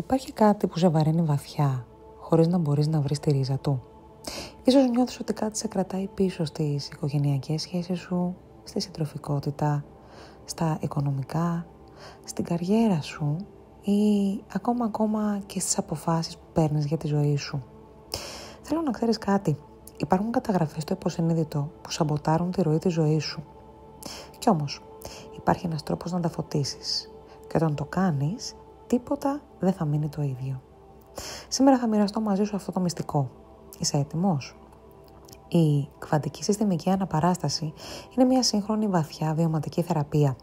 Υπάρχει κάτι που σε βαραίνει βαθιά, χωρίς να μπορείς να βρεις τη ρίζα του. Ίσως νιώθεις ότι κάτι σε κρατάει πίσω στις οικογενειακές σχέσεις σου, στη συντροφικότητα, στα οικονομικά, στην καριέρα σου ή ακόμα και στις αποφάσεις που παίρνεις για τη ζωή σου. Θέλω να ξέρεις κάτι. Υπάρχουν καταγραφές στο υποσυνείδητο που σαμποτάρουν τη ροή της ζωής σου. Κι όμως, υπάρχει ένας τρόπος να τα φωτίσεις. Και όταν το κάνεις, τίποτα δεν θα μείνει το ίδιο. Σήμερα θα μοιραστώ μαζί σου αυτό το μυστικό. Είσαι έτοιμος? Η κβαντική συστημική αναπαράσταση είναι μια σύγχρονη βαθιά βιωματική θεραπεία.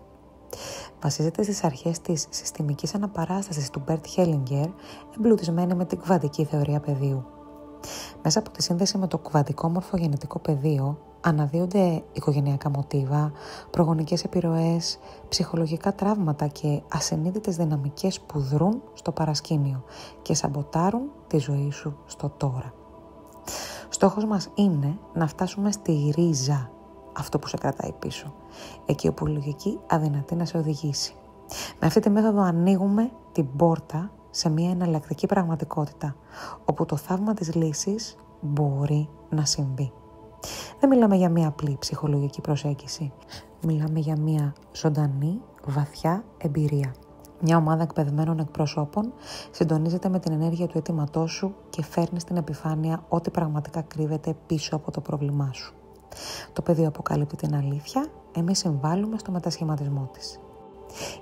Βασίζεται στις αρχές της συστημικής αναπαράστασης του Bert Hellinger, εμπλουτισμένη με την κβαντική θεωρία πεδίου. Μέσα από τη σύνδεση με το κβαντικό μορφογενετικό πεδίο αναδύονται οικογενειακά μοτίβα, προγονικές επιρροές, ψυχολογικά τραύματα και ασυνείδητες δυναμικές που δρούν στο παρασκήνιο και σαμποτάρουν τη ζωή σου στο τώρα. Στόχος μας είναι να φτάσουμε στη ρίζα, αυτό που σε κρατάει πίσω, εκεί όπου η λογική αδυνατεί να σε οδηγήσει. Με αυτή τη μέθοδο ανοίγουμε την πόρτα σε μια εναλλακτική πραγματικότητα, όπου το θαύμα της λύσης μπορεί να συμβεί. Δεν μιλάμε για μια απλή ψυχολογική προσέγγιση. Μιλάμε για μια ζωντανή, βαθιά εμπειρία. Μια ομάδα εκπαιδευμένων εκπροσώπων συντονίζεται με την ενέργεια του αιτήματός σου και φέρνει στην επιφάνεια ό,τι πραγματικά κρύβεται πίσω από το πρόβλημά σου. Το πεδίο αποκαλύπτει την αλήθεια, εμείς συμβάλλουμε στο μετασχηματισμό της.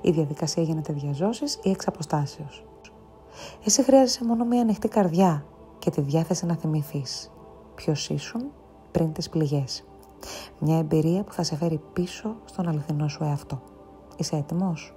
Η διαδικασία γίνεται διαζώσης ή εξ αποστάσεως. Εσύ χρειάζεσαι μόνο μια ανοιχτή καρδιά και τη διάθεση να θυμηθείς ποιος ήσουν πριν τις πληγές. Μια εμπειρία που θα σε φέρει πίσω στον αληθινό σου εαυτό. Είσαι έτοιμος?